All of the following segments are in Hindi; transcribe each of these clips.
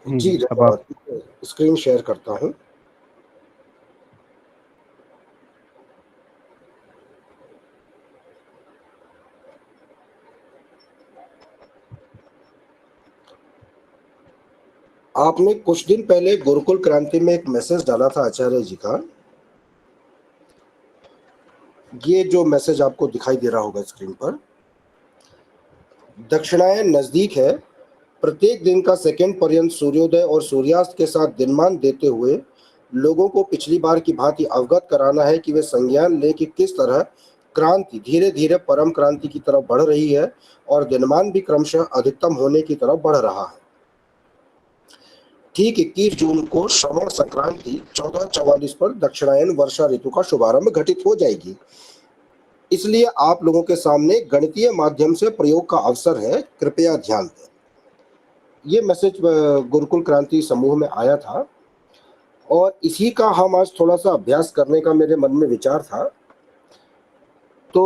जी, अब आप स्क्रीन शेयर करता हूँ। आपने कुछ दिन पहले गुरुकुल क्रांति में एक मैसेज डाला था आचार्य जी का। ये जो मैसेज आपको दिखाई दे रहा होगा स्क्रीन पर, दक्षिणायन नजदीक है। प्रत्येक दिन का सेकंड पर्यंत सूर्योदय और सूर्यास्त के साथ दिनमान देते हुए लोगों को पिछली बार की भांति अवगत कराना है कि वे संज्ञान लें कि किस तरह क्रांति धीरे धीरे परम क्रांति की तरफ बढ़ रही है और दिनमान भी क्रमशः अधिकतम होने की तरफ बढ़ रहा है। ठीक 21 जून को श्रवण संक्रांति 1444 पर दक्षिणायन वर्षा ऋतु का शुभारंभ घटित हो जाएगी। इसलिए आप लोगों के सामने गणितीय माध्यम से प्रयोग का अवसर है, कृपया ध्यान दें। ये मैसेज गुरुकुल क्रांति समूह में आया था और इसी का हम आज थोड़ा सा अभ्यास करने का मेरे मन में विचार था। तो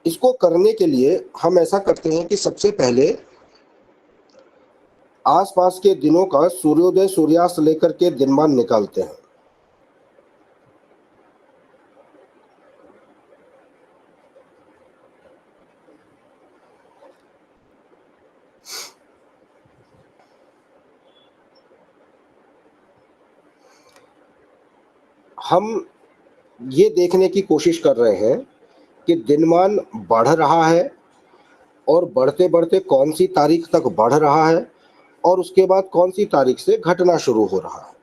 इसको करने के लिए हम ऐसा करते हैं कि सबसे पहले आसपास के दिनों का सूर्योदय सूर्यास्त लेकर के दिनमान निकालते हैं। हम ये देखने की कोशिश कर रहे हैं कि दिनमान बढ़ रहा है और बढ़ते बढ़ते कौन सी तारीख तक बढ़ रहा है और उसके बाद कौन सी तारीख से घटना शुरू हो रहा है।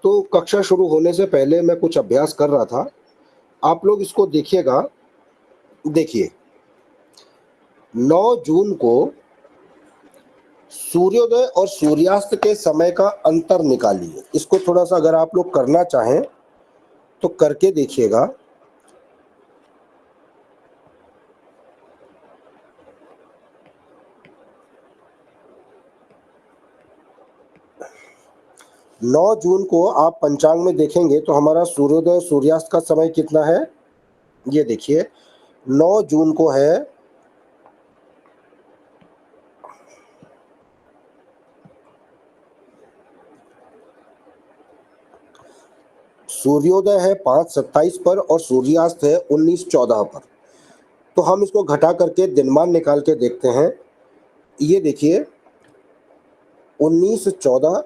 तो कक्षा शुरू होने से पहले मैं कुछ अभ्यास कर रहा था, आप लोग इसको देखिएगा। देखिए, 9 जून को सूर्योदय और सूर्यास्त के समय का अंतर निकालिए। इसको थोड़ा सा अगर आप लोग करना चाहें तो करके देखिएगा। नौ जून को आप पंचांग में देखेंगे तो हमारा सूर्योदय सूर्यास्त का समय कितना है, ये देखिए। 9 जून को है सूर्योदय है 5:27 पर और सूर्यास्त है 19:14 पर। तो हम इसको घटा करके दिनमान निकाल के देखते हैं। ये देखिए, 19:14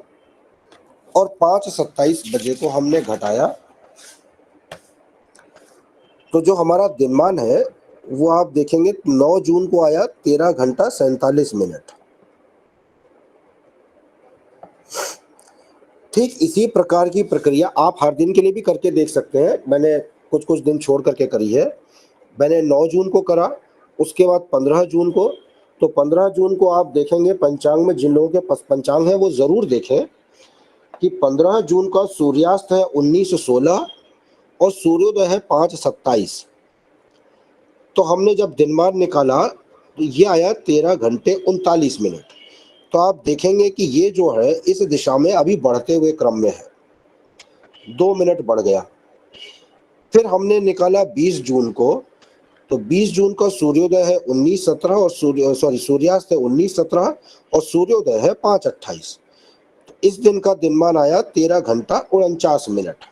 और 5:27 बजे को हमने घटाया तो जो हमारा दिनमान है वो आप देखेंगे 9 जून को आया 13 घंटा 47 मिनट। ठीक इसी प्रकार की प्रक्रिया आप हर दिन के लिए भी करके देख सकते हैं। मैंने कुछ कुछ दिन छोड़ करके करी है। मैंने 9 जून को करा, उसके बाद 15 जून को। तो 15 जून को आप देखेंगे पंचांग में, जिन लोगों के पास पंचांग है वो ज़रूर देखें कि 15 जून का सूर्यास्त है 19:16 और सूर्योदय है 5:27। तो हमने जब दिनमान निकाला तो ये आया 13 घंटे 39 मिनट। तो आप देखेंगे कि ये जो है इस दिशा में अभी बढ़ते हुए क्रम में है, 2 मिनट बढ़ गया। फिर हमने निकाला 20 जून को, तो 20 जून का सूर्योदय है 19:17 और सूर्यास्त है 19:17 और सूर्योदय है 5:28। तो इस दिन का दिनमान आया 13 घंटा 49 मिनट।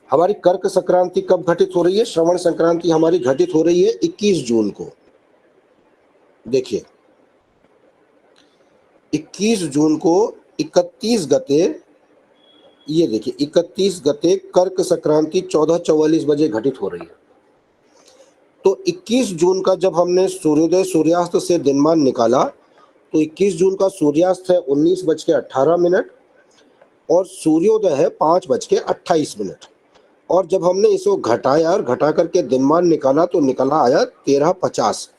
हमारी कर्क संक्रांति कब घटित हो रही है? श्रवण संक्रांति हमारी घटित हो रही है 21 जून को। देखिए, 21 जून को 31 गते, ये देखिए 31 गते कर्क संक्रांति 14:44 बजे घटित हो रही है। तो 21 जून का जब हमने सूर्योदय सूर्यास्त से दिनमान निकाला तो 21 जून का सूर्यास्त है 19:18 और सूर्योदय है 5:28। और जब हमने इसको घटाया और घटा करके दिनमान निकाला तो निकला आया 13:50।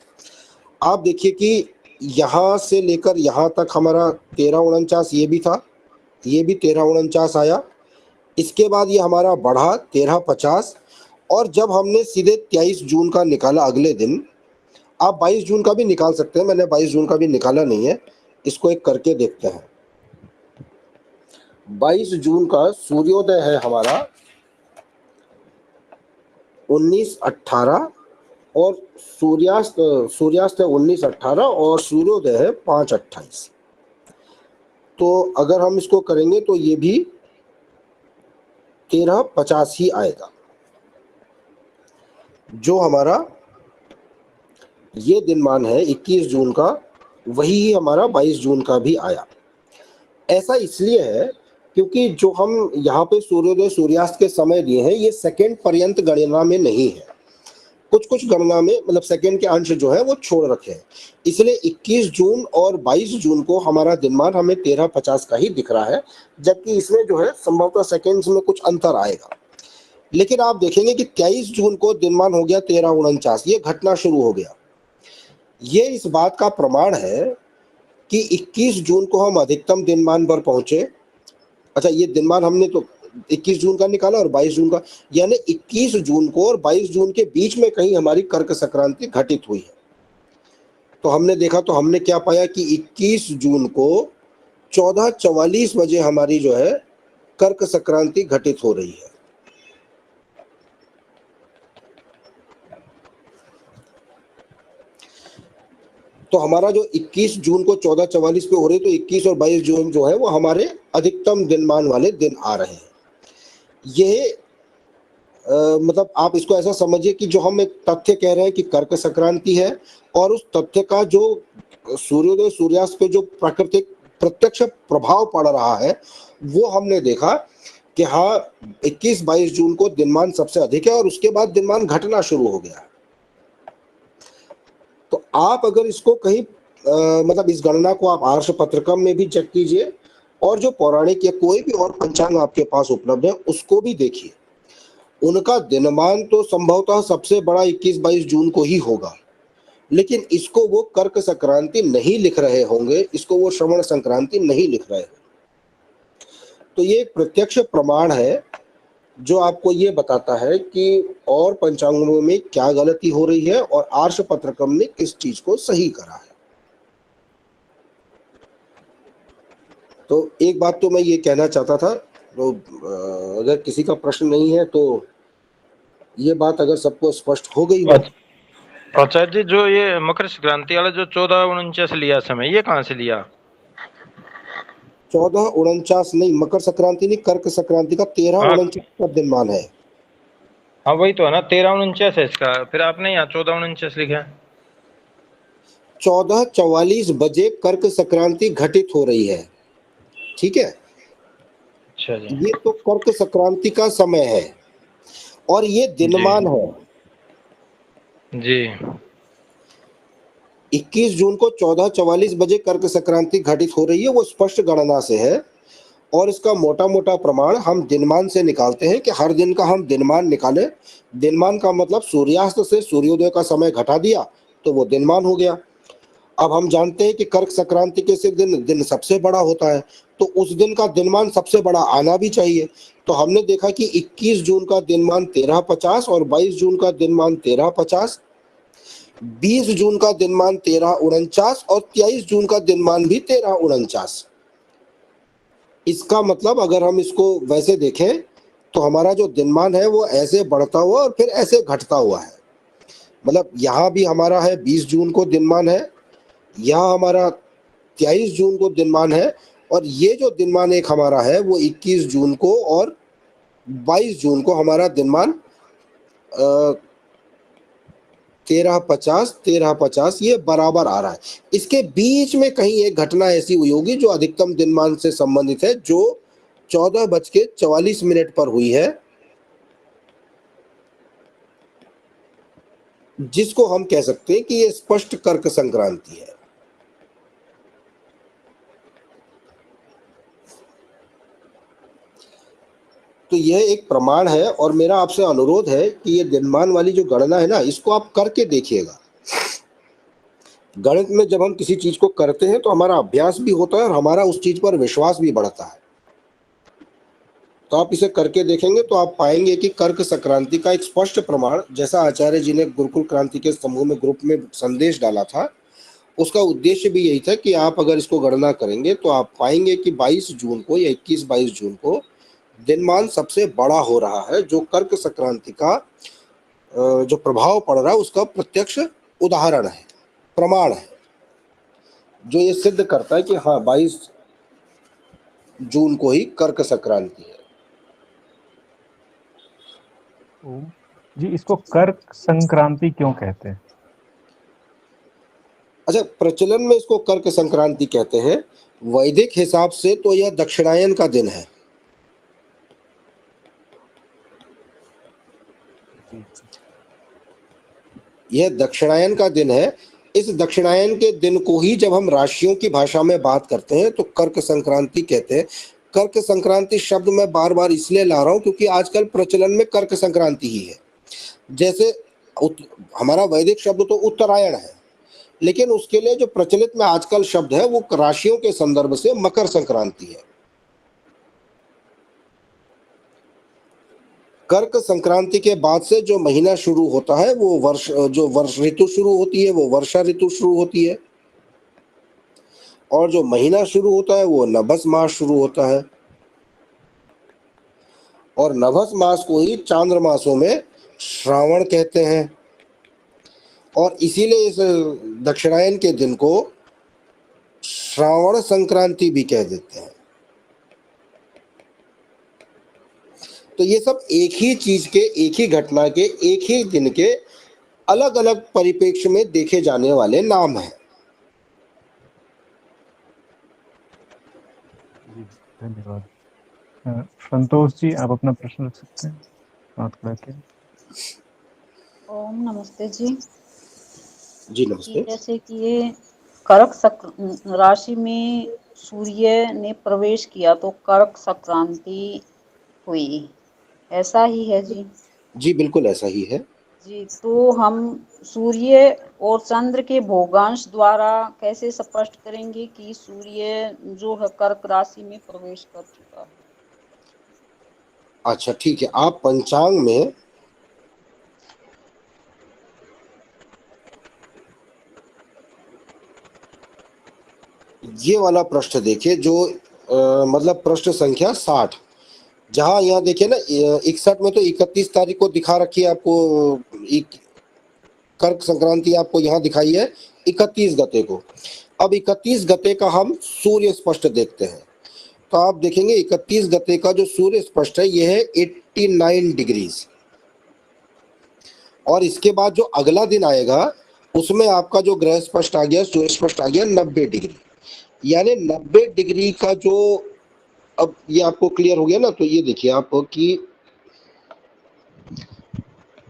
आप देखिए कि यहाँ से लेकर यहाँ तक हमारा 13:49 ये भी था, ये भी 13:49 आया। इसके बाद ये हमारा बढ़ा 13:50 और जब हमने सीधे 23 जून का निकाला अगले दिन, आप 22 जून का भी निकाल सकते हैं, मैंने 22 जून का भी निकाला नहीं है, इसको एक करके देखते हैं। 22 जून का सूर्योदय है हमारा 19:18 और सूर्यास्त सूर्यास्त है 19:18 और सूर्योदय है 5:28। तो अगर हम इसको करेंगे तो ये भी 13:50 ही आएगा। जो हमारा ये दिनमान है 21 जून का, वही हमारा 22 जून का भी आया। ऐसा इसलिए है क्योंकि जो हम यहाँ पे सूर्योदय सूर्यास्त के समय दिए हैं ये सेकंड पर्यंत गणना में नहीं है, कुछ कुछ गणना में मतलब सेकंड के अंश जो है वो छोड़ रखे हैं। इसलिए 21 जून और 22 जून को हमारा दिनमान हमें 13:50 का ही दिख रहा है, जबकि इसमें जो है संभवतः सेकंड्स में कुछ अंतर आएगा। लेकिन आप देखेंगे कि 23 जून को दिनमान हो गया 13:49, ये घटना शुरू हो गया। ये इस बात का प्रमाण है कि 21 जून को हम अधिकतम दिनमान पर पहुंचे। अच्छा, ये दिनमान हमने तो 21 जून का निकाला और 22 जून का, यानी 21 जून को और 22 जून के बीच में कहीं हमारी कर्क संक्रांति घटित हुई है। तो हमने देखा तो हमने क्या पाया कि 21 जून को 14:44 बजे हमारी जो है कर्क संक्रांति घटित हो रही है। तो हमारा जो 21 जून को 14:44 पे हो रही, तो 21 और 22 जून जो है वो हमारे अधिकतम दिनमान वाले दिन आ रहे हैं। ये मतलब आप इसको ऐसा समझिए कि जो हम एक तथ्य कह रहे हैं कि कर्क संक्रांति है, और उस तथ्य का जो सूर्योदय सूर्यास्त पे जो प्राकृतिक प्रत्यक्ष प्रभाव पड़ रहा है वो हमने देखा कि हाँ 21-22 जून को दिनमान सबसे अधिक है और उसके बाद दिनमान घटना शुरू हो गया। तो आप अगर इसको कहीं मतलब इस गणना को आप आर्ष पत्रकम में भी चेक कीजिए, और जो पौराणिक या कोई भी और पंचांग आपके पास उपलब्ध है उसको भी देखिए। उनका दिनमान तो संभवतः सबसे बड़ा 21-22 जून को ही होगा, लेकिन इसको वो कर्क संक्रांति नहीं लिख रहे होंगे, इसको वो श्रवण संक्रांति नहीं लिख रहे हैं। तो ये एक प्रत्यक्ष प्रमाण है जो आपको ये बताता है कि और पंचांगों में क्या गलती हो रही है और आर्ष पत्रकम ने किस चीज को सही करा है। तो एक बात तो मैं ये कहना चाहता था, तो अगर किसी का प्रश्न नहीं है तो ये बात अगर सबको स्पष्ट हो गई हो। आचार्य जी, जो ये मकर संक्रांति वाला जो 14:49 लिया समय, ये कहाँ से लिया? 14:49 नहीं, मकर संक्रांति नहीं, कर्क संक्रांति का 13:49 का दिनमान है। हाँ वही तो है ना, 13:49 है इसका, फिर आपने यहाँ 14:49 लिखा है। 14:44 बजे कर्क संक्रांति घटित हो रही है, ठीक है। अच्छा जी, ये तो कर्क संक्रांति का समय है और ये दिनमान है। जी 21 जून को 14:44 बजे कर्क संक्रांति घटित हो रही है, वो स्पष्ट गणना से है। और इसका मोटा मोटा प्रमाण हम दिनमान से निकालते हैं कि हर दिन का हम दिनमान निकालें। दिनमान का मतलब सूर्यास्त से सूर्योदय का समय घटा दिया तो वो दिनमान हो गया। अब हम जानते हैं कि कर्क संक्रांति के से दिन सबसे बड़ा होता है, तो उस दिन का दिनमान सबसे बड़ा आना भी चाहिए। तो हमने देखा कि 21 जून का दिनमान 13:50 और 22 जून का दिनमान 13:50, 20 जून का दिनमान 13:49 और 23 जून का दिनमान भी 13:49। इसका मतलब अगर हम इसको वैसे देखें तो हमारा जो दिनमान है वो ऐसे बढ़ता हुआ और फिर ऐसे घटता हुआ है। मतलब यहाँ भी हमारा है 20 जून को दिनमान है, यहाँ हमारा 23 जून को दिनमान है, और ये जो दिनमान एक हमारा है वो 21 जून को और 22 जून को हमारा दिनमान 13:50 ये बराबर आ रहा है। इसके बीच में कहीं एक घटना ऐसी हुई होगी जो अधिकतम दिनमान से संबंधित है, जो 14:44 पर हुई है, जिसको हम कह सकते हैं कि ये स्पष्ट कर्क संक्रांति है। तो यह एक प्रमाण है और मेरा आपसे अनुरोध है कि ये दिनमान वाली जो गणना है ना, इसको आप करके देखिएगा। गणित में जब हम किसी चीज को करते हैं तो हमारा अभ्यास भी होता है और हमारा उस चीज पर विश्वास भी बढ़ता है। तो आप इसे करके देखेंगे तो आप पाएंगे कि कर्क संक्रांति का एक स्पष्ट प्रमाण, जैसा आचार्य जी ने गुरुकुल क्रांति के समूह में ग्रुप में संदेश डाला था, उसका उद्देश्य भी यही था कि आप अगर इसको गणना करेंगे तो आप पाएंगे कि 22 जून को या 21-22 जून को दिनमान सबसे बड़ा हो रहा है, जो कर्क संक्रांति का जो प्रभाव पड़ रहा है उसका प्रत्यक्ष उदाहरण है, प्रमाण है, जो ये सिद्ध करता है कि हाँ 22 जून को ही कर्क संक्रांति है। जी, इसको कर्क संक्रांति क्यों कहते हैं? अच्छा, प्रचलन में इसको कर्क संक्रांति कहते हैं। वैदिक हिसाब से तो यह दक्षिणायन का दिन है। यह दक्षिणायन का दिन है। इस दक्षिणायन के दिन को ही जब हम राशियों की भाषा में बात करते हैं तो कर्क संक्रांति कहते हैं। कर्क संक्रांति शब्द मैं बार बार इसलिए ला रहा हूं क्योंकि आजकल प्रचलन में कर्क संक्रांति ही है। जैसे हमारा वैदिक शब्द तो उत्तरायण है, लेकिन उसके लिए जो प्रचलित में आजकल शब्द है वो राशियों के संदर्भ से मकर संक्रांति है। कर्क संक्रांति के बाद से जो महीना शुरू होता है वो वर्ष ऋतु शुरू होती है, वो वर्षा ऋतु शुरू होती है। और जो महीना शुरू होता है वो नभस मास शुरू होता है, और नभस मास को ही चांद्रमासों में श्रावण कहते हैं। और इसीलिए इस दक्षिणायन के दिन को श्रावण संक्रांति भी कह देते हैं। तो ये सब एक ही चीज के, एक ही घटना के, एक ही दिन के अलग अलग परिप्रेक्ष्य में देखे जाने वाले नाम हैं। धन्यवाद। संतोष जी, आप अपना प्रश्न रख सकते हैं हाथ खड़ा के। ओम नमस्ते जी। जी नमस्ते। जैसे कि ये कर्क राशि में सूर्य ने प्रवेश किया तो कर्क संक्रांति हुई, ऐसा ही है जी? जी बिल्कुल ऐसा ही है जी, तो हम सूर्य और चंद्र के भोगांश द्वारा कैसे स्पष्ट करेंगे कि सूर्य जो है कर्क राशि में प्रवेश कर चुका है? अच्छा ठीक है, आप पंचांग में ये वाला पृष्ठ देखिए, जो मतलब पृष्ठ संख्या 60, जहां यहाँ देखिए ना 61 में तो 31 तारीख को दिखा रखी है आपको, कर्क संक्रांति आपको यहाँ दिखाई है 31 गते को। अब 31 गते का हम सूर्य स्पष्ट देखते हैं, तो आप देखेंगे 31 गते का जो सूर्य स्पष्ट है यह है 89 डिग्रीज। और इसके बाद जो अगला दिन आएगा उसमें आपका जो ग्रह स्पष्ट आ गया, सूर्य स्पष्ट आ गया 90 डिग्री। यानी 90 डिग्री का जो, अब ये आपको क्लियर हो गया ना, तो ये देखिए आप कि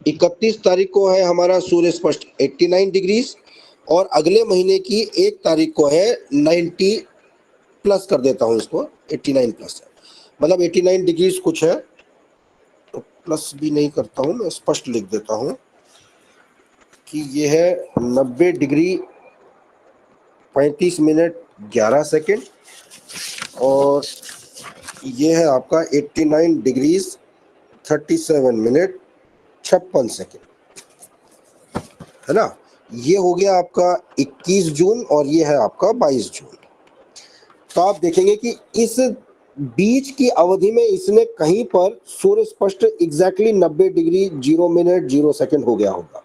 31 तारीख को है हमारा सूर्य स्पष्ट 89 डिग्रीज, और अगले महीने की 1 तारीख को है 90 प्लस कर देता हूं इसको, 89 प्लस है, मतलब 89 डिग्रीज कुछ है, तो प्लस भी नहीं करता हूं मैं, स्पष्ट लिख देता हूं कि ये है 90 डिग्री 35 मिनट 11 सेकेंड, और ये है आपका 89 डिग्रीज 37 मिनट 56 सेकेंड, है ना। ये हो गया आपका 21 जून और ये है आपका 22 जून। तो आप देखेंगे कि इस बीच की अवधि में इसने कहीं पर सूर्य स्पष्ट एग्जैक्टली 90 डिग्री 0 मिनट 0 सेकेंड हो गया होगा,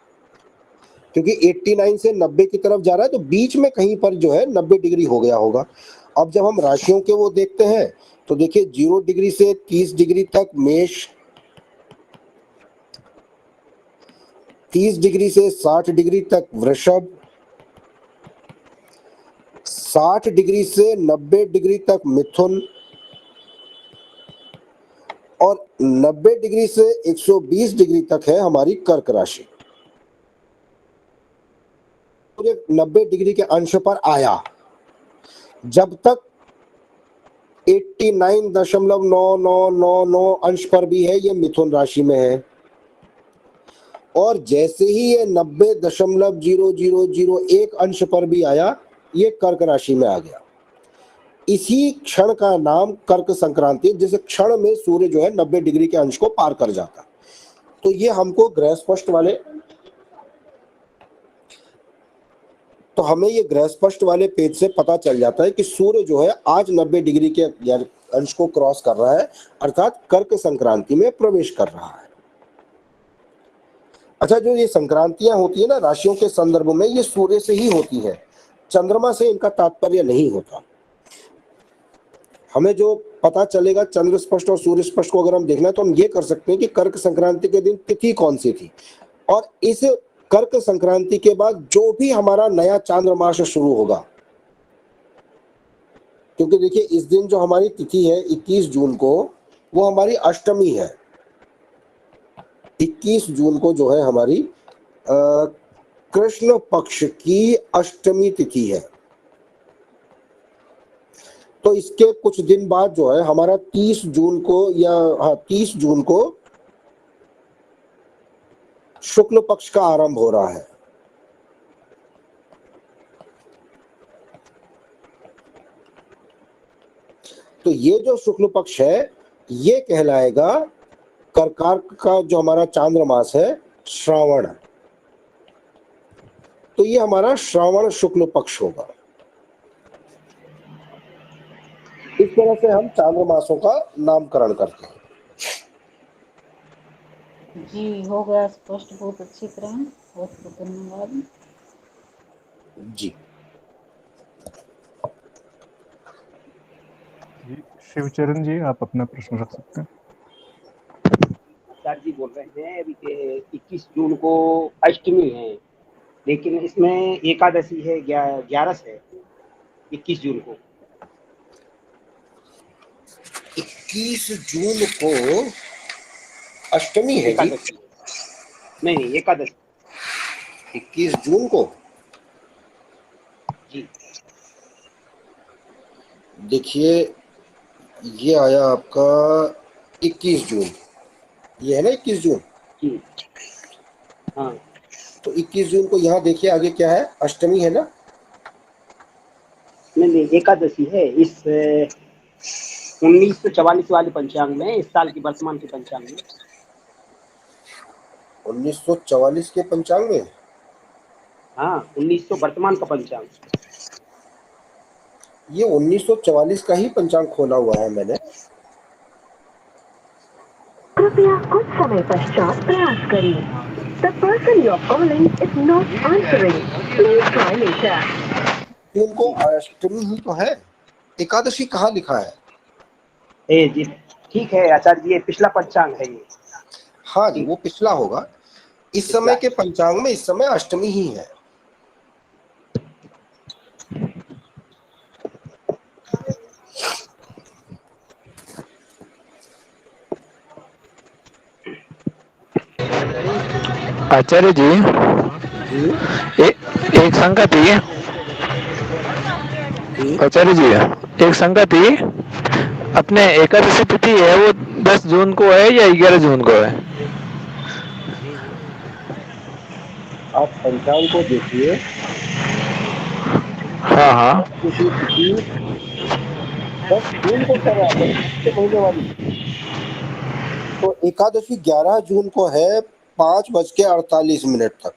क्योंकि 89 से 90 की तरफ जा रहा है, तो बीच में कहीं पर जो है 90 डिग्री हो गया होगा। अब जब हम राशियों के वो देखते हैं तो देखिए 0 डिग्री से 30 डिग्री तक मेष, 30 डिग्री से 60 डिग्री तक वृषभ, 60 डिग्री से 90 डिग्री तक मिथुन, और 90 डिग्री से 120 डिग्री तक है हमारी कर्क राशि। 90 डिग्री के अंश पर आया, जब तक 89.9999 अंश पर भी है ये मिथुन राशि में है, और जैसे ही ये 90.0001 अंश पर भी आया ये कर्क राशि में आ गया। इसी क्षण का नाम कर्क संक्रांति, जिस क्षण में सूर्य जो है 90 डिग्री के अंश को पार कर जाता। तो ये हमको ग्रह स्पष्ट वाले, तो हमें ये ग्रह स्पष्ट वाले पेज से पता चल जाता है कि सूर्य जो है आज 90 डिग्री के अंश को क्रॉस कर रहा है, अर्थात कर्क संक्रांति में प्रवेश कर रहा है। अच्छा, जो ये संक्रांतियां होती है ना राशियों के संदर्भ में, ये सूर्य से ही होती है, चंद्रमा से इनका तात्पर्य नहीं होता। हमें जो पता चलेगा चंद्र स्पष्ट और सूर्य स्पष्ट को अगर हम देखना है तो हम ये कर सकते हैं कि कर्क संक्रांति के दिन तिथि कौन सी थी, और इस कर्क संक्रांति के बाद जो भी हमारा नया चांद्रमास शुरू होगा, क्योंकि देखिए इस दिन जो हमारी तिथि है 21 जून को, वो हमारी अष्टमी है। 21 जून को जो है हमारी कृष्ण पक्ष की अष्टमी तिथि है। तो इसके कुछ दिन बाद जो है हमारा 30 जून को, या 30 जून को शुक्ल पक्ष का आरंभ हो रहा है। तो ये जो शुक्ल पक्ष है ये कहलाएगा कर्कार्क का जो हमारा चांद्रमास है श्रावण। तो ये हमारा श्रावण शुक्ल पक्ष होगा। इस तरह से हम चांद्रमासों का नामकरण करते हैं। जी, हो गया स्पष्ट, बहुत अच्छी तरह, बहुत बहुत धन्यवाद। जी जी शिवचरण जी, आप अपना प्रश्न रख सकते हैं। सर जी बोल रहे हैं अभी कि 21 जून को अष्टमी है, लेकिन इसमें एकादशी है, 11 है 21 जून को। 21 जून को अष्टमी है जी? एकादशी नहीं, एकादशी 21 जून को। जी देखिए ये आया आपका 21 जून, ये है ना 21 जून। जी हाँ, तो 21 जून को यहाँ देखिए आगे क्या है, अष्टमी है ना? नहीं, एकादशी है इस 1944 वाले पंचांग में, इस साल की वर्तमान के पंचांग में। 1944 के पंचांग में? हाँ, 1900 वर्तमान का पंचांग। ये 1944 का ही पंचांग खोला हुआ है मैंने। कृपया कुछ समय पश्चात प्रयास करें। The person you are calling is not answering. Please try later. उनको अष्टमी ही तो है, एकादशी कहाँ लिखा है? जी ठीक है आचार्य जी, ये पिछला पंचांग है ये। हाँ जी, वो पिछला होगा। इस समय के पंचांग में इस समय अष्टमी ही है। आचार्य जी, एक शंका थी आचार्य जी, एक शंका थी। अपने एकादशी तिथि है वो 10 जून को है या 11 जून को है? आप पंचांग को देखिए। हाँ हाँ, 10 जून को कर रहा है महीने वाली। तो एकादशी 11 जून को है 5:48 तक।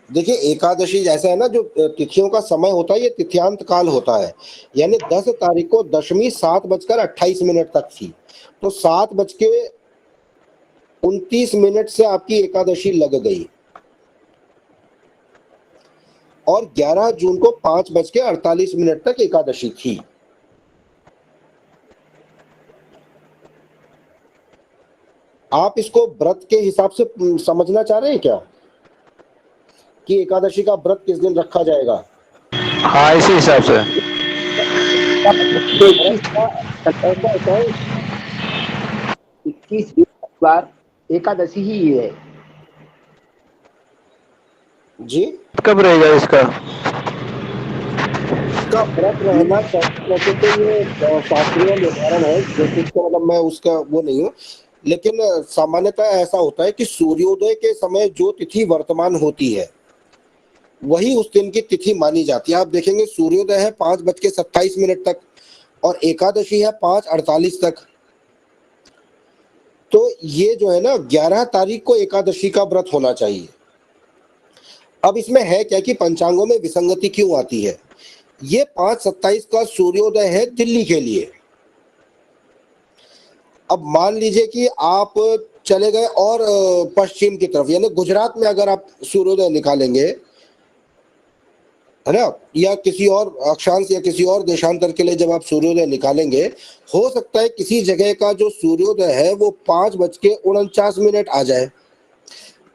देखिए एकादशी जैसा है ना, जो तिथियों का समय होता है ये तिथ्यांत काल होता है, यानी 10 तारीख को दशमी 7:28 तक थी, तो 7:29 से आपकी एकादशी लग गई, और 11 जून को 5:48 तक एकादशी थी। आप इसको व्रत के हिसाब से समझना चाह रहे हैं क्या, कि एकादशी का व्रत किस दिन रखा जाएगा? हाँ इसी हिसाब से। 21 बार एकादशी ही है जी। कब रहेगा इसका? इसका व्रत रहना चाहिए, तो ये शास्त्रीय निर्धारण है, ज्योतिष का मतलब मैं उसका वो नहीं हूँ, लेकिन सामान्यतः ऐसा होता है कि सूर्योदय के समय जो तिथि वर्तमान होती है वही उस दिन की तिथि मानी जाती है। आप देखेंगे सूर्योदय है 5:27 तक और एकादशी है 5:48 तक। तो ये जो है ना 11 तारीख को एकादशी का व्रत होना चाहिए। अब इसमें है क्या कि पंचांगों में विसंगति क्यों आती है? ये 5:27 का सूर्योदय है दिल्ली के लिए, अब मान लीजिए कि आप चले गए और पश्चिम की तरफ, यानी गुजरात में अगर आप सूर्योदय निकालेंगे, है ना, या किसी और अक्षांश या किसी और देशांतर के लिए जब आप सूर्योदय निकालेंगे, हो सकता है किसी जगह का जो सूर्योदय है वो 5:49 आ जाए।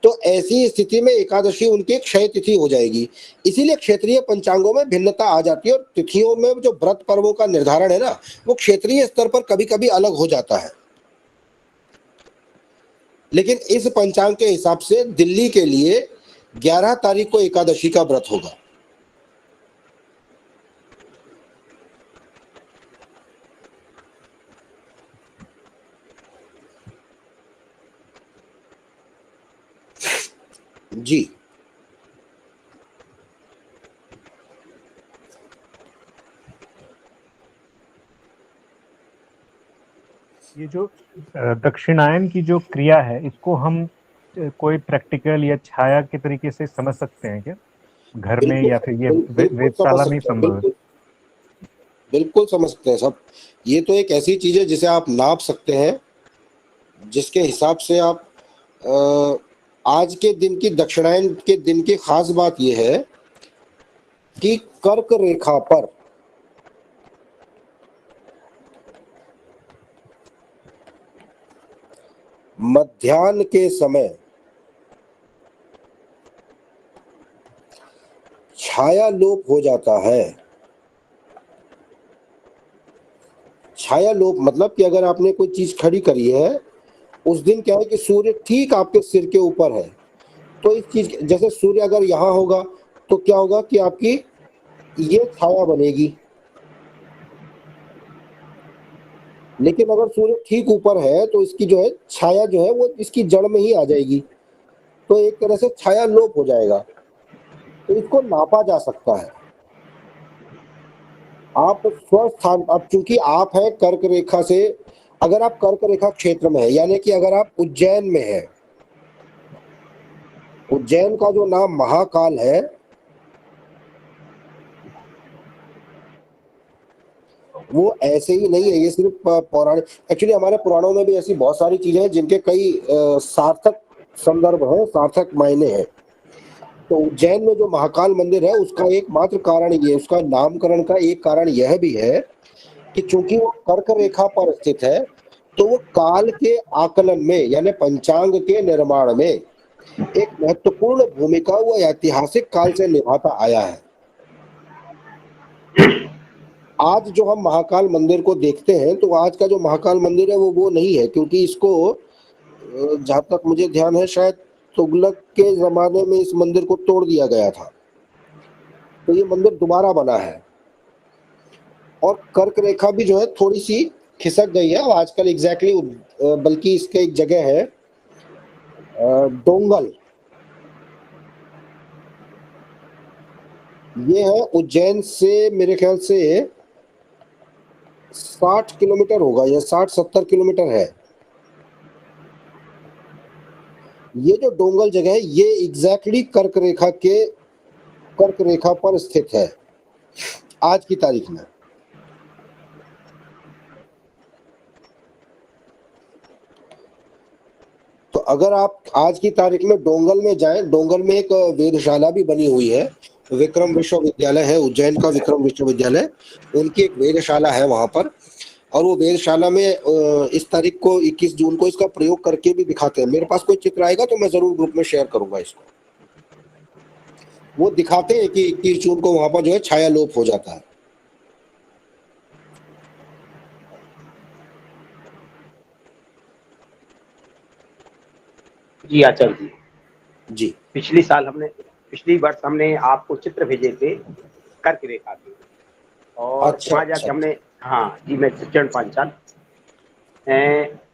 तो ऐसी स्थिति में एकादशी उनकी क्षय तिथि हो जाएगी। इसीलिए क्षेत्रीय पंचांगों में भिन्नता आ जाती है और तिथियों में जो व्रत पर्वों का निर्धारण है ना, वो क्षेत्रीय स्तर पर कभी-कभी अलग हो जाता है। लेकिन इस पंचांग के हिसाब से दिल्ली के लिए 11 तारीख को एकादशी का व्रत होगा। जी। ये जो दक्षिणायन की जो क्रिया है, इसको हम कोई प्रैक्टिकल या छाया के तरीके से समझ सकते हैं क्या, घर में, या फिर ये वेदशाला में संभव है? बिल्कुल समझ सकते हैं सब। ये तो एक ऐसी चीज है जिसे आप नाप सकते हैं, जिसके हिसाब से आप आज के दिन की दक्षिणायन के दिन की खास बात यह है कि कर्क रेखा पर मध्याह्न के समय छाया लोप हो जाता है। छाया लोप मतलब कि अगर आपने कोई चीज खड़ी करी है, उस दिन क्या है कि सूर्य ठीक आपके सिर के ऊपर है, तो इस चीज जैसे सूर्य अगर यहां होगा तो क्या होगा कि आपकी ये छाया बनेगी, लेकिन अगर सूर्य ठीक ऊपर है तो इसकी जो है छाया जो है वो इसकी जड़ में ही आ जाएगी, तो एक तरह से छाया लोप हो जाएगा। तो इसको नापा जा सकता है। आप स्वस्थान, अब चूंकि आप हैं कर्क रेखा से, अगर आप कर्क रेखा क्षेत्र में है, यानी कि अगर आप उज्जैन में है, उज्जैन का जो नाम महाकाल है, वो ऐसे ही नहीं है, ये सिर्फ पौराणिक, एक्चुअली हमारे पुराणों में भी ऐसी बहुत सारी चीजें हैं जिनके कई सार्थक संदर्भ हैं, सार्थक मायने हैं। तो उज्जैन में जो महाकाल मंदिर है उसका एकमात्र कारण ये, उसका नामकरण का एक कारण यह भी है कि चूंकि वो कर्क रेखा पर स्थित है, तो वो काल के आकलन में यानी पंचांग के निर्माण में एक महत्वपूर्ण भूमिका वो ऐतिहासिक काल से निभाता आया है। आज जो हम महाकाल मंदिर को देखते हैं, तो आज का जो महाकाल मंदिर है वो नहीं है, क्योंकि इसको जहां तक मुझे ध्यान है शायद तुगलक के जमाने में इस मंदिर को तोड़ दिया गया था, तो ये मंदिर दोबारा बना है। और कर्क रेखा भी जो है थोड़ी सी खिसक गई है आजकल, एग्जैक्टली बल्कि इसके एक जगह है डोंगल, ये है उज्जैन से मेरे ख्याल से 60 किलोमीटर होगा या 60-70 किलोमीटर है। ये जो डोंगल जगह है ये एग्जैक्टली कर्क रेखा पर स्थित है आज की तारीख में। तो अगर आप आज की तारीख में डोंगल में जाएं, डोंगल में एक वेधशाला भी बनी हुई है, विक्रम विश्वविद्यालय है, उज्जैन का विक्रम विश्वविद्यालय, उनकी एक वेधशाला है वहां पर, और वो वेधशाला में इस तारीख को 21 जून को इसका प्रयोग करके भी दिखाते हैं। मेरे पास कोई चित्र आएगा तो मैं जरूर ग्रुप में शेयर करूंगा इसको। वो दिखाते हैं कि 21 जून को वहां पर जो है छाया लोप हो जाता है। जी आचार्य जी, जी पिछली वर्ष हमने आपको चित्र भेजे थे कर्क रेखा के, और वहाँ जाके हमने, हाँ जी, मैं चरण पांचाल,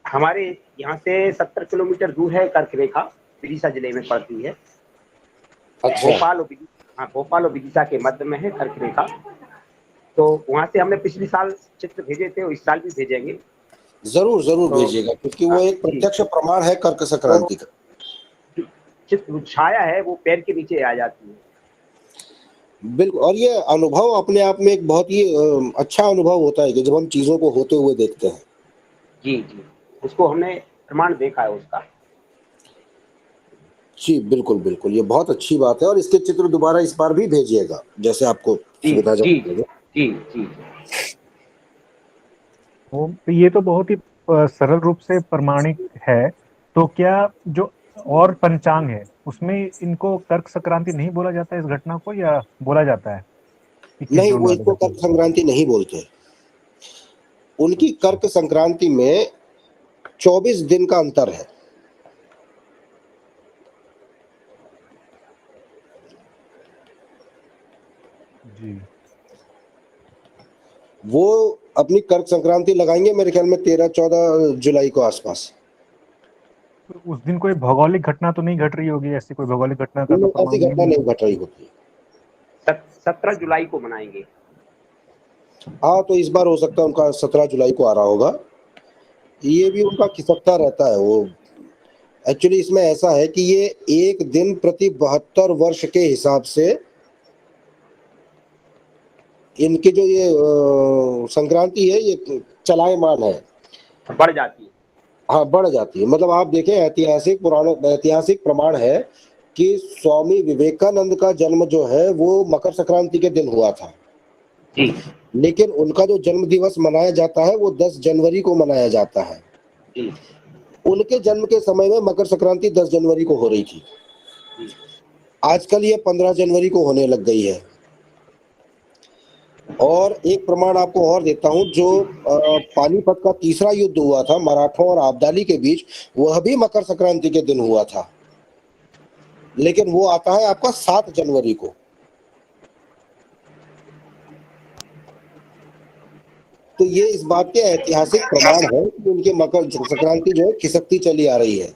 हमारे यहाँ से 70 किलोमीटर दूर है कर्क रेखा, विदिशा जिले में पड़ती है। भोपाल और विदिशा के मध्य में है कर्क रेखा। तो वहाँ से हमने पिछले साल चित्र भेजे थे और इस साल भी भेजेंगे। जरूर भेजिएगा, क्योंकि वो एक प्रत्यक्ष प्रमाण है कर्क संक्रांति का। चित्र छाया है वो पैर के नीचे आ जाती है। बिल्कुल, और ये अनुभव अपने आप में एक बहुत ही अच्छा अनुभव होता है कि जब हम चीजों को होते हुए देखते हैं। जी जी, उसको हमने प्रमाण देखा है उसका। जी बिल्कुल बिल्कुल, ये बहुत अच्छी बात है और इसके चित्र दोबारा इस बार भी भेजिएगा जैसे आपको जी जी सुविधाजनक लगे। जी जी। तो ये तो बहुत ही सरल रूप से प्रमाणिक है। तो क्या जो और पंचांग है उसमें इनको कर्क संक्रांति नहीं बोला जाता है इस घटना को, या बोला जाता है 21 नहीं, जून वो वाली इसको घटना कर्क संक्रांति नहीं बोलते। उनकी कर्क संक्रांति में 24 दिन का अंतर है। जी। वो अपनी कर्क संक्रांति लगाएंगे मेरे ख्याल में 13-14 जुलाई को आसपास। तो उस दिन कोई भौगोलिक घटना तो नहीं घट रही होगी, ऐसी कोई भौगोलिक घटना का तो ऐसी प्रमाण घटना नहीं नहीं घट रही होती। 17 जुलाई को मनाएंगे। हाँ, तो इस बार हो सकता है उनका 17 जुलाई को आ रहा होगा। ये भी उनका खिसकता रहता है। वो एक्चुअली इसमें ऐसा है कि ये एक दिन प्रति 72 वर्ष के हिसाब से इनकी जो ये संक्रांति है ये चलायमान है, बढ़ जाती है। हाँ बढ़ जाती है। मतलब आप देखें ऐतिहासिक प्रमाण है कि स्वामी विवेकानंद का जन्म जो है वो मकर संक्रांति के दिन हुआ था, जी लेकिन उनका जो जन्म दिवस मनाया जाता है वो 10 जनवरी को मनाया जाता है। जी उनके जन्म के समय में मकर संक्रांति 10 जनवरी को हो रही थी। जी। आजकल ये 15 जनवरी को होने लग गई है। और एक प्रमाण आपको और देता हूं, जो पानीपत का तीसरा युद्ध हुआ था मराठों और अब्दाली के बीच, वह भी मकर संक्रांति के दिन हुआ था, लेकिन वो आता है आपका 7 जनवरी को। तो ये इस बात के ऐतिहासिक प्रमाण है कि उनके मकर संक्रांति जो है खिसकती चली आ रही है।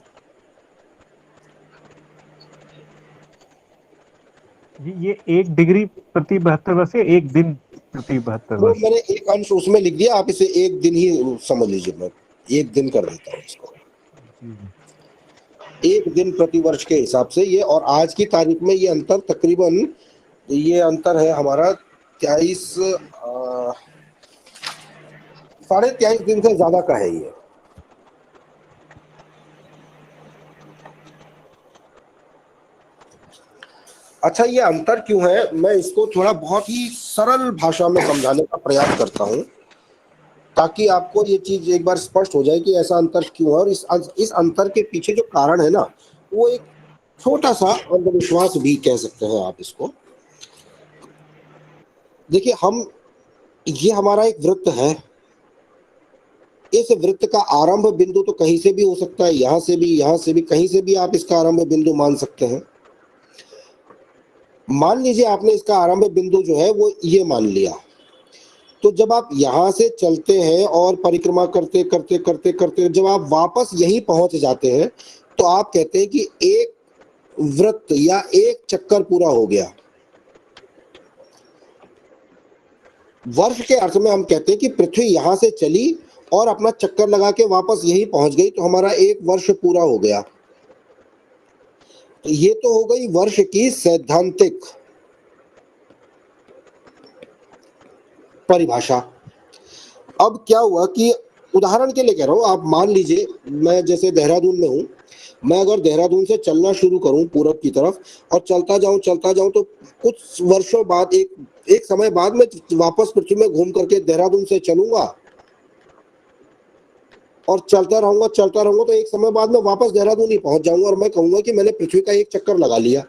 ये 1 डिग्री प्रति 72 वर्ष या 1 दिन प्रति 72 वो वर्ष? मैंने एक अंश उसमें लिख दिया, आप इसे एक दिन ही समझ लीजिए, मैं एक दिन कर देता हूँ इसको, एक दिन प्रति वर्ष के हिसाब से ये। और आज की तारीख में ये अंतर तकरीबन, ये अंतर है हमारा 23.5 दिन से ज्यादा का है ये। अच्छा, ये अंतर क्यों है, मैं इसको थोड़ा बहुत ही सरल भाषा में समझाने का प्रयास करता हूं ताकि आपको ये चीज एक बार स्पष्ट हो जाए कि ऐसा अंतर क्यों है। और इस अंतर के पीछे जो कारण है ना, वो एक छोटा सा अंधविश्वास भी कह सकते हैं आप इसको। देखिए, ये हमारा एक वृत्त है। इस वृत्त का आरंभ बिंदु तो कहीं से भी हो सकता है, यहां से भी, कहीं से भी आप इसका आरंभ बिंदु मान सकते हैं। मान लीजिए आपने इसका आरंभ बिंदु जो है वो ये मान लिया, तो जब आप यहां से चलते हैं और परिक्रमा करते करते करते करते जब आप वापस यहीं पहुंच जाते हैं, तो आप कहते हैं कि एक वृत्त या एक चक्कर पूरा हो गया। वर्ष के अर्थ में हम कहते हैं कि पृथ्वी यहां से चली और अपना चक्कर लगा के वापस यहीं पहुंच गई, तो हमारा एक वर्ष पूरा हो गया। ये तो हो गई वर्ष की सैद्धांतिक परिभाषा। अब क्या हुआ कि उदाहरण के लिए कह रहा हूं, आप मान लीजिए मैं जैसे देहरादून में हूं, मैं अगर देहरादून से चलना शुरू करूं पूरब की तरफ और चलता जाऊं तो कुछ वर्षों बाद, एक समय बाद मैं वापस पृथ्वी में घूम करके देहरादून से चलूंगा और चलता रहूंगा तो एक समय बाद मैं वापस देहरादून ही पहुंच जाऊंगा और मैं कहूंगा कि मैंने पृथ्वी का एक चक्कर लगा लिया।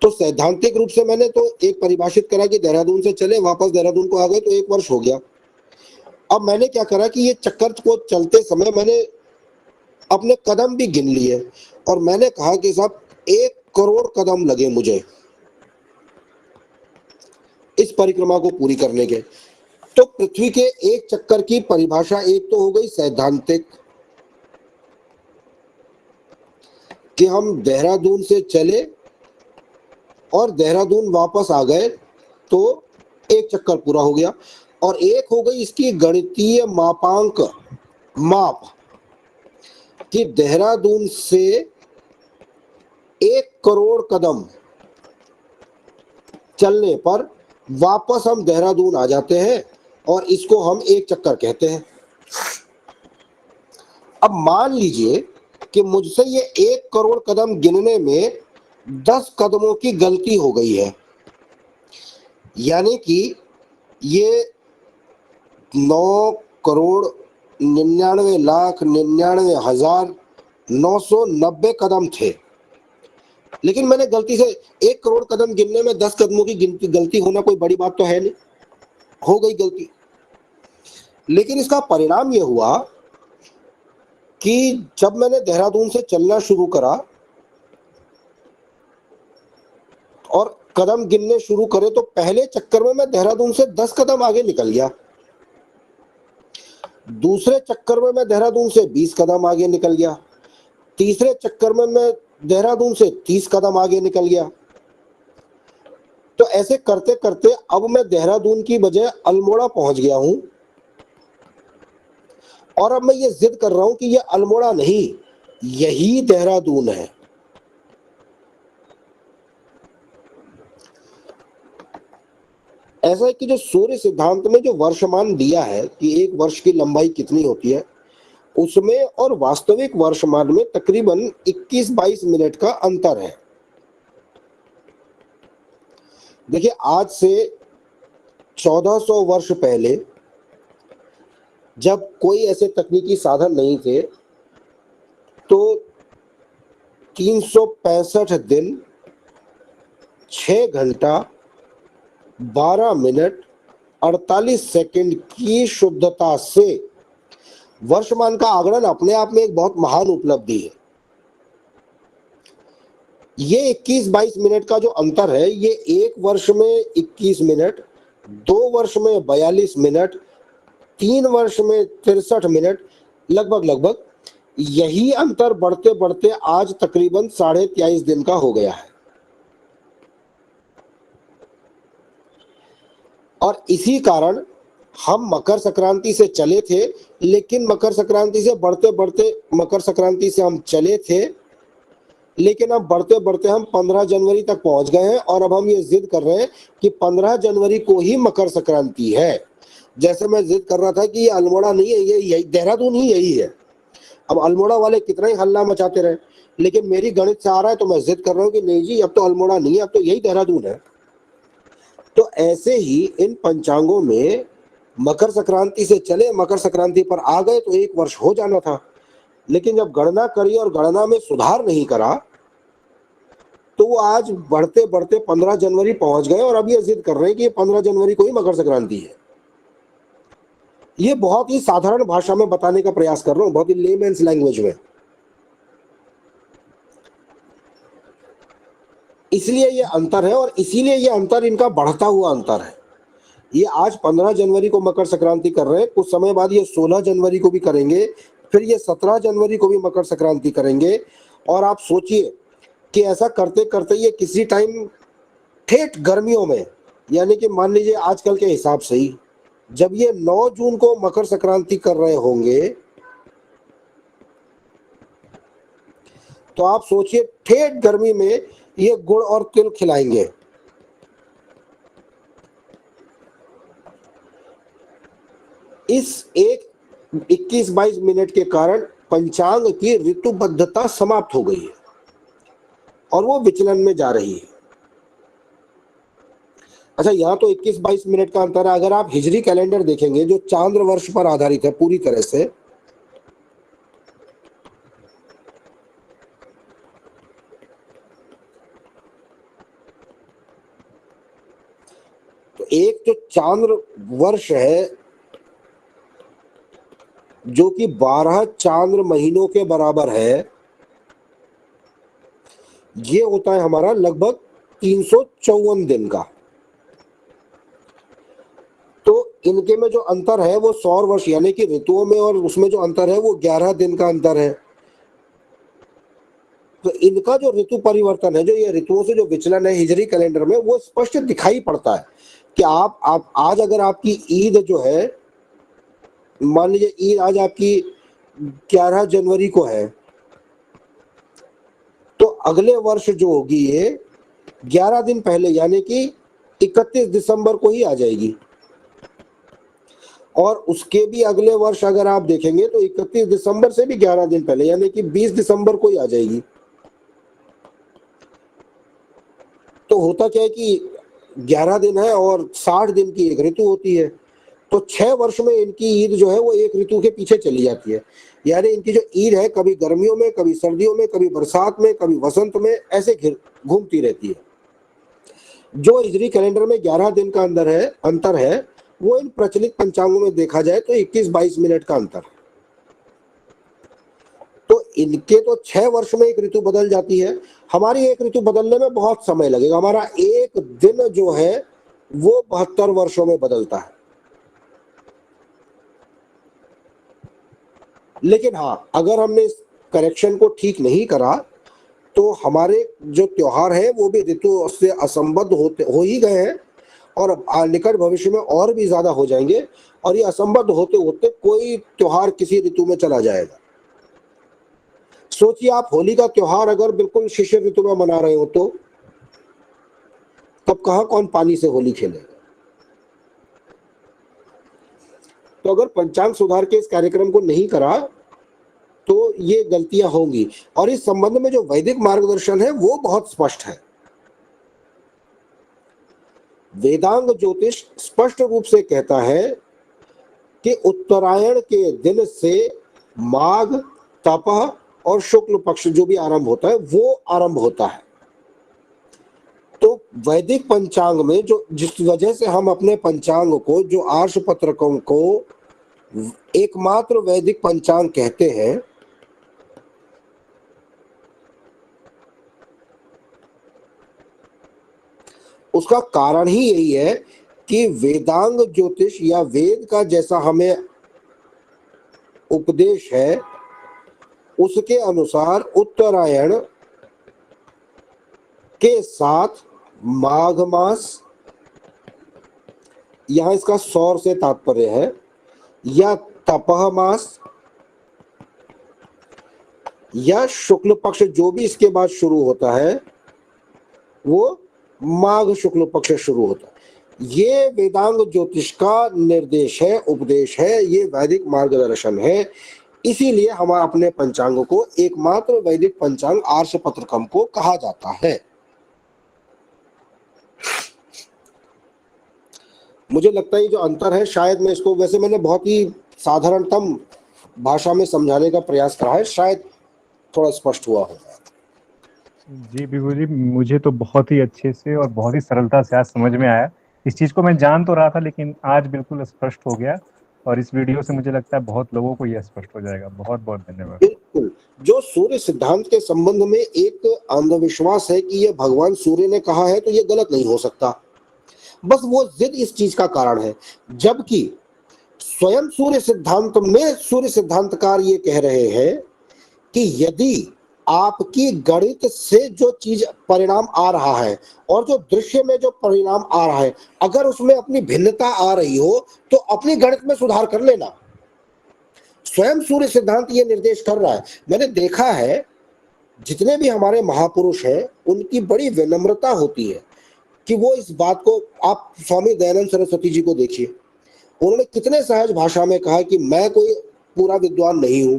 तो सैद्धांतिक रूप से मैंने तो एक परिभाषित करा कि देहरादून से चले, वापस देहरादून को आ गए, तो एक वर्ष हो गया। अब मैंने क्या करा कि ये चक्कर को चलते समय मैंने अपने कदम भी गिन लिए और मैंने कहा कि साहब 1 करोड़ कदम लगे मुझे इस परिक्रमा को पूरी करने के। तो पृथ्वी के एक चक्कर की परिभाषा एक तो हो गई सैद्धांतिक, कि हम देहरादून से चले और देहरादून वापस आ गए तो एक चक्कर पूरा हो गया। और एक हो गई इसकी गणितीय माप कि देहरादून से 1 करोड़ कदम चलने पर वापस हम देहरादून आ जाते हैं और इसको हम एक चक्कर कहते हैं। अब मान लीजिए कि मुझसे ये 1 करोड़ कदम गिनने में 10 कदमों की गलती हो गई है, यानी कि ये 9,99,99,990 कदम थे, लेकिन मैंने गलती से 1 करोड़ कदम गिनने में 10 कदमों की गलती होना कोई बड़ी बात तो है नहीं, हो गई गलती। लेकिन इसका परिणाम ये हुआ कि जब मैंने देहरादून से चलना शुरू करा और कदम गिनने शुरू करे तो पहले चक्कर में मैं देहरादून से 10 कदम आगे निकल गया, दूसरे चक्कर में मैं देहरादून से 20 कदम आगे निकल गया, तीसरे चक्कर में मैं देहरादून से 30 कदम आगे निकल गया। तो ऐसे करते करते अब मैं देहरादून की बजाय अल्मोड़ा पहुंच गया हूं, और अब मैं ये जिद कर रहा हूं कि ये अल्मोड़ा नहीं, यही देहरादून है। ऐसा है कि जो सूर्य सिद्धांत में जो वर्षमान दिया है कि एक वर्ष की लंबाई कितनी होती है, उसमें और वास्तविक वर्षमान में तकरीबन 21-22 मिनट का अंतर है। देखिए, आज से 1400 वर्ष पहले जब कोई ऐसे तकनीकी साधन नहीं थे तो 365 दिन 6 घंटा 12 मिनट 48 सेकंड की शुद्धता से वर्षमान का आगणन अपने आप में एक बहुत महान उपलब्धि है। ये 21-22 मिनट का जो अंतर है, ये एक वर्ष में 21 मिनट, 2 वर्ष में 42 मिनट, 3 वर्ष में 63 मिनट, लगभग यही अंतर बढ़ते बढ़ते आज तकरीबन 23.5 दिन का हो गया है। और इसी कारण हम मकर संक्रांति से चले थे, लेकिन मकर संक्रांति से बढ़ते बढ़ते मकर संक्रांति से हम चले थे, लेकिन अब बढ़ते बढ़ते हम 15 जनवरी तक पहुंच गए हैं, और अब हम ये जिद कर रहे हैं कि 15 जनवरी को ही मकर संक्रांति है। जैसे मैं जिद कर रहा था कि ये अल्मोड़ा नहीं है, ये यही देहरादून ही यही है। अब अल्मोड़ा वाले कितना ही हल्ला मचाते रहे, लेकिन मेरी गणित से आ रहा है तो मैं जिद कर रहा हूँ कि नहीं जी, अब तो अल्मोड़ा नहीं है, अब तो यही देहरादून है। तो ऐसे ही इन पंचांगों में मकर संक्रांति से चले, मकर संक्रांति पर आ गए तो 1 वर्ष हो जाना था, लेकिन जब गणना करी और गणना में सुधार नहीं करा तो वो आज बढ़ते बढ़ते 15 जनवरी पहुंच गए, और अब ये जिद कर रहे हैं कि 15 जनवरी को ही मकर संक्रांति है। ये बहुत ही साधारण भाषा में बताने का प्रयास कर रहा हूं, बहुत ही लेमेन्स लैंग्वेज में। इसलिए ये अंतर है, और इसीलिए ये अंतर इनका बढ़ता हुआ अंतर है। ये आज 15 जनवरी को मकर संक्रांति कर रहे हैं, कुछ समय बाद ये 16 जनवरी को भी करेंगे, फिर ये 17 जनवरी को भी मकर संक्रांति करेंगे। और आप सोचिए कि ऐसा करते करते ये किसी टाइम ठेठ गर्मियों में, यानी कि मान लीजिए आजकल के हिसाब से ही जब ये 9 जून को मकर संक्रांति कर रहे होंगे, तो आप सोचिए ठेठ गर्मी में ये गुड़ और तिल खिलाएंगे। इस एक 21-22 मिनट के कारण पंचांग की ऋतुबद्धता समाप्त हो गई है और वो विचलन में जा रही है। अच्छा, यहाँ तो 21-22 मिनट का अंतर है। अगर आप हिजरी कैलेंडर देखेंगे जो चांद्र वर्ष पर आधारित है पूरी तरह से, तो एक जो चांद्र वर्ष है जो कि 12 चांद्र महीनों के बराबर है, ये होता है हमारा लगभग 354 दिन का। तो इनके में जो अंतर है वो सौर वर्ष यानी कि ऋतुओं में, और उसमें जो अंतर है वो 11 दिन का अंतर है। तो इनका जो ऋतु परिवर्तन है, जो ये ऋतुओं से जो विचलन है हिजरी कैलेंडर में, वो स्पष्ट दिखाई पड़ता है कि आप आज अगर आपकी ईद जो है, मान लीजिए ईद आज आपकी 11 जनवरी को है, तो अगले वर्ष जो होगी ये 11 दिन पहले यानी कि 31 दिसंबर को ही आ जाएगी। और उसके भी अगले वर्ष अगर आप देखेंगे तो 31 दिसंबर से भी 11 दिन पहले, यानी कि 20 दिसंबर को ही आ जाएगी। तो होता क्या है कि 11 दिन है और 60 दिन की एक ऋतु होती है, तो 6 वर्ष में इनकी ईद जो है वो एक ऋतु के पीछे चली जाती है। यानी इनकी जो ईद है कभी गर्मियों में, कभी सर्दियों में, कभी बरसात में, कभी वसंत में, ऐसे घूमती रहती है। जो हिजरी कैलेंडर में 11 दिन का अंतर है वो इन प्रचलित पंचांगों में देखा जाए तो 21-22 मिनट का अंतर। तो इनके तो 6 वर्ष में एक ऋतु बदल जाती है, हमारी एक ऋतु बदलने में बहुत समय लगेगा। हमारा एक दिन जो है वो 72 वर्षों में बदलता है। लेकिन हाँ, अगर हमने इस करेक्शन को ठीक नहीं करा तो हमारे जो त्योहार है वो भी ऋतु से असंबद्ध हो ही गए हैं और निकट भविष्य में और भी ज्यादा हो जाएंगे, और ये असंबद्ध होते होते कोई त्योहार किसी ऋतु में चला जाएगा। सोचिए आप होली का त्योहार अगर बिल्कुल शिशिर ऋतु में मना रहे हो तो तब कहां कौन पानी से होली खेलेगा। तो अगर पंचांग सुधार के इस कार्यक्रम को नहीं करा तो ये गलतियां होंगी, और इस संबंध में जो वैदिक मार्गदर्शन है वो बहुत स्पष्ट है। वेदांग ज्योतिष स्पष्ट रूप से कहता है कि उत्तरायण के दिन से माघ, तपह और शुक्ल पक्ष जो भी आरंभ होता है वो आरंभ होता है। तो वैदिक पंचांग में जो जिस वजह से हम अपने पंचांग को, जो आर्ष पत्रकों को एकमात्र वैदिक पंचांग कहते हैं, उसका कारण ही यही है कि वेदांग ज्योतिष या वेद का जैसा हमें उपदेश है उसके अनुसार उत्तरायण के साथ माघ मास, यहां इसका सौर से तात्पर्य है, या तपह मास या शुक्ल पक्ष जो भी इसके बाद शुरू होता है वो माघ शुक्ल पक्ष शुरू होता है। ये वेदांग ज्योतिष का निर्देश है, उपदेश है, ये वैदिक मार्गदर्शन है। इसीलिए हम अपने पंचांग को एकमात्र वैदिक पंचांग आर्ष पत्रकम को कहा जाता है। मुझे लगता है जो अंतर है, शायद मैं इसको, वैसे मैंने बहुत ही साधारणतम भाषा में समझाने का प्रयास करा है, शायद थोड़ा स्पष्ट हुआ होगा। जी विभू जी, मुझे तो बहुत ही अच्छे से और बहुत ही सरलता से आज समझ में आया। इस चीज को मैं जान तो रहा था लेकिन आज बिल्कुल स्पष्ट हो गया, और इस वीडियो से मुझे लगता है बहुत लोगों को यह स्पष्ट हो जाएगा। बहुत बहुत धन्यवाद। बिल्कुल, जो सूर्य सिद्धांत के संबंध में एक अंधविश्वास है कि ये भगवान सूर्य ने कहा है तो ये गलत नहीं हो सकता, बस वो जिद इस चीज का कारण है। जबकि स्वयं सूर्य सिद्धांत में सूर्य सिद्धांतकार ये कह रहे हैं कि यदि आपकी गणित से जो चीज परिणाम आ रहा है और जो दृश्य में जो परिणाम आ रहा है, अगर उसमें अपनी भिन्नता आ रही हो तो अपनी गणित में सुधार कर लेना। स्वयं सूर्य सिद्धांत ये निर्देश कर रहा है। मैंने देखा है जितने भी हमारे महापुरुष हैं उनकी बड़ी विनम्रता होती है कि वो इस बात को, आप स्वामी दयानंद सरस्वती जी को देखिए, उन्होंने कितने सहज भाषा में कहा कि मैं कोई पूरा विद्वान नहीं हूं,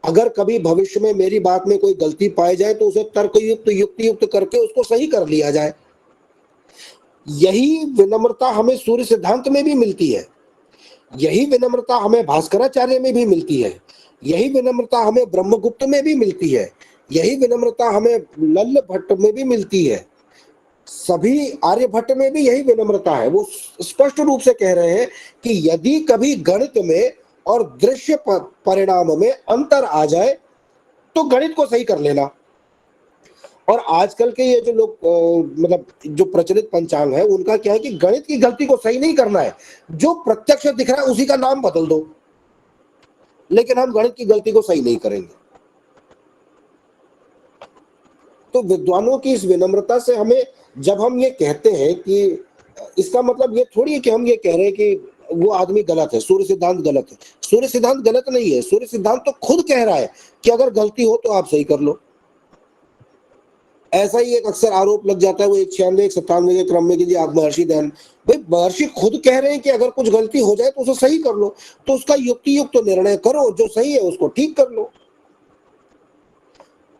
अगर कभी भविष्य में मेरी बात में कोई गलती पाई जाए तो उसे तर्कयुक्त युक्ति करके उसको सही कर लिया जाए। यही विनम्रता हमें सूर्य सिद्धांत में भी मिलती है, यही विनम्रता हमें भास्कराचार्य में भी मिलती है, यही विनम्रता हमें ब्रह्मगुप्त में भी मिलती है, यही विनम्रता हमें लल्ल भट्ट में भी मिलती है, सभी आर्यभट्ट में भी यही विनम्रता है। वो स्पष्ट रूप से कह रहे हैं कि यदि कभी गणित में और दृश्य परिणाम में अंतर आ जाए तो गणित को सही कर लेना। और आजकल के ये जो लोग मतलब जो प्रचलित पंचांग है उनका क्या है कि गणित की गलती को सही नहीं करना है, जो प्रत्यक्ष दिख रहा है उसी का नाम बदल दो, लेकिन हम गणित की गलती को सही नहीं करेंगे। तो विद्वानों की इस विनम्रता से हमें, जब हम ये कहते हैं कि इसका मतलब ये थोड़ी है कि हम ये कह रहे हैं कि वो आदमी गलत है, सूर्य सिद्धांत गलत है। सूर्य सिद्धांत गलत नहीं है, सूर्य सिद्धांत तो खुद कह रहा है कि अगर गलती हो तो आप सही कर लो। ऐसा ही एक अक्सर आरोप लग जाता है वो 196 197 के क्रम में कि जी आप महर्षि दयानंद, भाई महर्षि खुद कह रहे हैं कि अगर कुछ गलती हो जाए तो उसे सही कर लो, तो उसका युक्ति युक्त तो निर्णय करो, जो सही है उसको ठीक कर लो।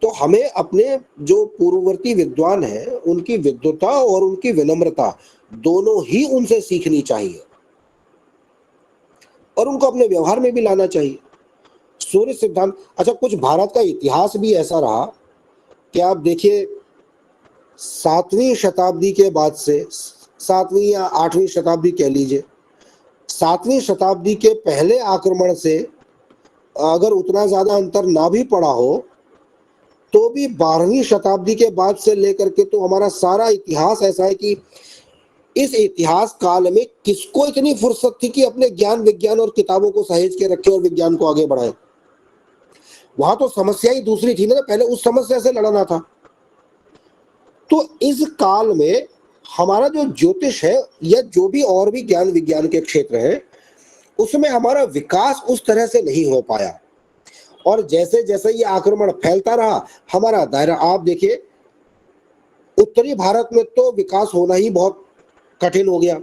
तो हमें अपने जो पूर्ववर्ती विद्वान हैं उनकी विद्वता और उनकी विनम्रता दोनों ही उनसे सीखनी चाहिए और उनको अपने व्यवहार में भी लाना चाहिए। सूर्य सिद्धांत, अच्छा कुछ भारत का इतिहास भी ऐसा रहा कि आप देखिए 7वीं शताब्दी के बाद से, 7वीं या 8वीं शताब्दी कह लीजिए, 7वीं शताब्दी के पहले आक्रमण से अगर उतना ज्यादा अंतर ना भी पड़ा हो तो भी 12वीं शताब्दी के बाद से लेकर के तो हमारा सारा इतिहास ऐसा है कि इस इतिहास काल में किसको इतनी फुर्सत थी कि अपने ज्ञान विज्ञान और किताबों को सहेज के रखे और विज्ञान को आगे बढ़ाए। वहां तो समस्या ही दूसरी थी ना, पहले उस समस्या से लड़ना था। तो इस काल में हमारा जो ज्योतिष है या जो भी और भी ज्ञान विज्ञान के क्षेत्र है उसमें हमारा विकास उस तरह से नहीं हो पाया और जैसे जैसे ये आक्रमण फैलता रहा हमारा दायरा, आप देखिए उत्तरी भारत में तो विकास होना ही बहुत कठिन हो गया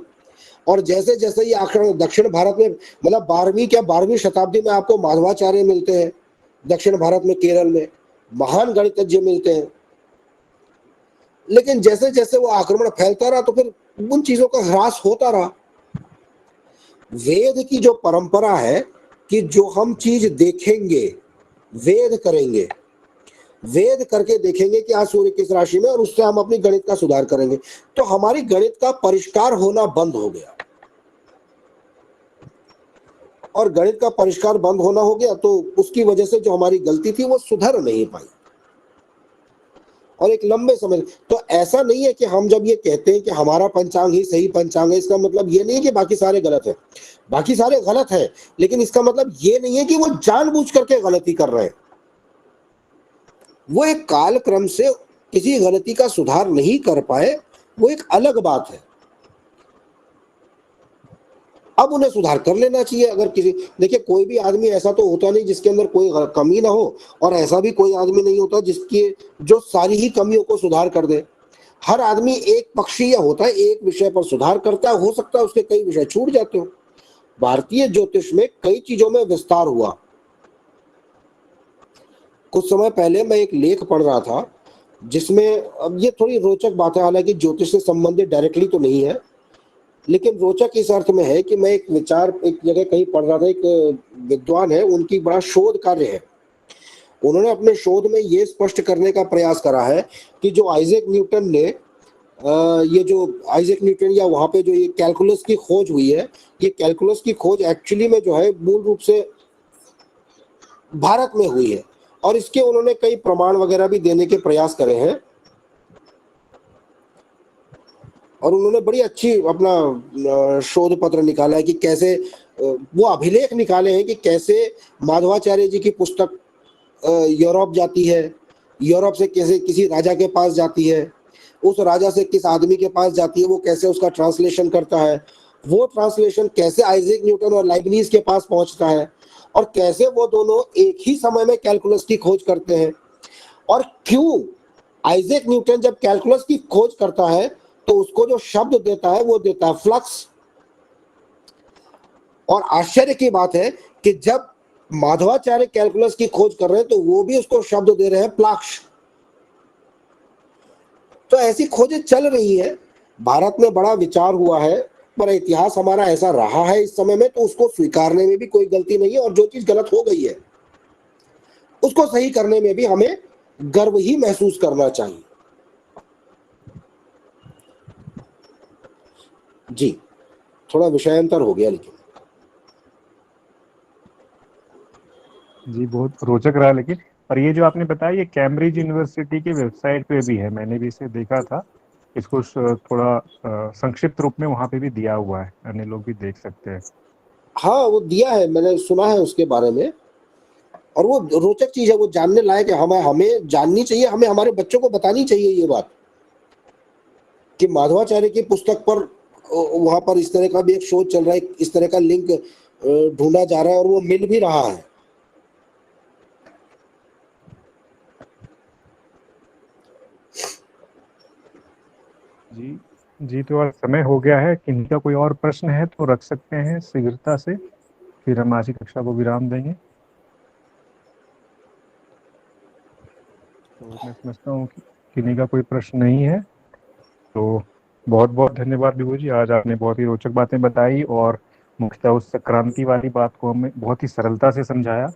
और जैसे जैसे ये आक्रमण दक्षिण भारत में, मतलब 12वीं शताब्दी में आपको माधवाचार्य मिलते हैं दक्षिण भारत में, केरल में महान गणितज्ञ मिलते हैं, लेकिन जैसे जैसे वो आक्रमण फैलता रहा तो फिर उन चीजों का ह्रास होता रहा। वेद की जो परंपरा है कि जो हम चीज देखेंगे वेद करेंगे, वेद करके देखेंगे कि आज सूर्य किस राशि में और उससे हम अपनी गणित का सुधार करेंगे, तो हमारी गणित का परिष्कार होना बंद हो गया और गणित का परिष्कार बंद होना हो गया तो उसकी वजह से जो हमारी गलती थी वो सुधर नहीं पाई और एक लंबे समय। तो ऐसा नहीं है कि हम जब ये कहते हैं कि हमारा पंचांग ही सही पंचांग है, इसका मतलब ये नहीं है कि बाकी सारे गलत है, बाकी सारे गलत है, लेकिन इसका मतलब ये नहीं है कि वो जानबूझ करके गलती कर रहे हैं। वो एक काल क्रम से किसी गलती का सुधार नहीं कर पाए, वो एक अलग बात है। अब उन्हें सुधार कर लेना चाहिए। अगर किसी, देखिए कोई भी आदमी ऐसा तो होता नहीं जिसके अंदर कोई कमी ना हो और ऐसा भी कोई आदमी नहीं होता जिसकी जो सारी ही कमियों को सुधार कर दे। हर आदमी एक पक्षीय होता है, एक विषय पर सुधार करता है, हो सकता है उसके कई विषय छूट जाते हो। भारतीय ज्योतिष में कई चीजों में विस्तार हुआ। कुछ समय पहले मैं एक लेख पढ़ रहा था जिसमें, अब ये थोड़ी रोचक बात है, हालांकि ज्योतिष से संबंधित डायरेक्टली तो नहीं है लेकिन रोचक इस अर्थ में है कि मैं एक विचार एक जगह कहीं पढ़ रहा था, एक विद्वान है, उनकी बड़ा शोध कार्य है। उन्होंने अपने शोध में ये स्पष्ट करने का प्रयास करा है कि जो आइजैक न्यूटन ने ये जो आइजैक न्यूटन या वहां पे जो ये कैलकुलस की खोज हुई है, ये कैलकुलस की खोज एक्चुअली में जो है मूल रूप से भारत में हुई है और इसके उन्होंने कई प्रमाण वगैरह भी देने के प्रयास करे हैं और उन्होंने बड़ी अच्छी अपना शोध पत्र निकाला है कि कैसे वो अभिलेख निकाले हैं कि कैसे माधवाचार्य जी की पुस्तक यूरोप जाती है, यूरोप से कैसे किसी राजा के पास जाती है, उस राजा से किस आदमी के पास जाती है, वो कैसे उसका ट्रांसलेशन करता है, वो ट्रांसलेशन कैसे आइजैक न्यूटन और लाइबनीज के पास पहुंचता है और कैसे वो दोनों एक ही समय में कैलकुलस की खोज करते हैं और क्यों आइजैक न्यूटन जब कैलकुलस की खोज करता है तो उसको जो शब्द देता है वो देता है फ्लक्स। और आश्चर्य की बात है कि जब माधवाचार्य कैलकुलस की खोज कर रहे हैं तो वो भी उसको शब्द दे रहे हैं प्लाक्ष। तो ऐसी खोजें चल रही है, भारत में बड़ा विचार हुआ है, पर इतिहास हमारा ऐसा रहा है इस समय में, तो उसको स्वीकारने में भी कोई गलती नहीं है और जो चीज गलत हो गई है उसको सही करने में भी हमें गर्व ही महसूस करना चाहिए। जी, थोड़ा विषयांतर हो गया लेकिन जी बहुत रोचक रहा। लेकिन और ये जो आपने बताया ये कैम्ब्रिज यूनिवर्सिटी की वेबसाइट पे भी है, मैंने भी इसे देखा था। इसको थोड़ा संक्षिप्त रूप में वहाँ पे भी दिया हुआ है, अन्य लोग भी देख सकते हैं। हाँ वो दिया है, मैंने सुना है उसके बारे में और वो रोचक चीज है, वो जानने लायक है, हमें जाननी चाहिए, हमें हमारे बच्चों को बतानी चाहिए ये बात कि माधवाचार्य की पुस्तक पर वहां पर इस तरह का भी एक शोध चल रहा है, इस तरह का लिंक ढूंढा जा रहा है और वो मिल भी रहा है। जी तो आज समय हो गया है। किन्हीं का कोई और प्रश्न है तो रख सकते हैं शीघ्रता से, फिर हम आज की कक्षा को विराम देंगे। तो मैं समझता हूँ कि किन्हीं का कोई प्रश्न नहीं है, तो बहुत बहुत धन्यवाद विभू जी। आज आपने बहुत ही रोचक बातें बताई और मुख्यतः उस संक्रांति वाली बात को हमें बहुत ही सरलता से समझाया।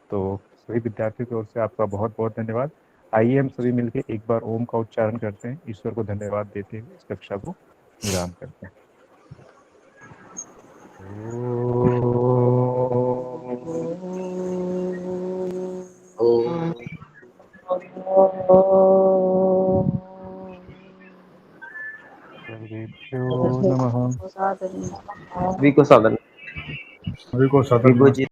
तो सभी विद्यार्थियों की ओर से आपका बहुत बहुत धन्यवाद। आइए हम सभी मिलकर एक बार ओम का उच्चारण करते हैं, ईश्वर को धन्यवाद देते हुए इस कक्षा को विराम करते हैं। सर्वेभ्यो नमः। सादर सभी को सावधान सभी को सदन विभू में जी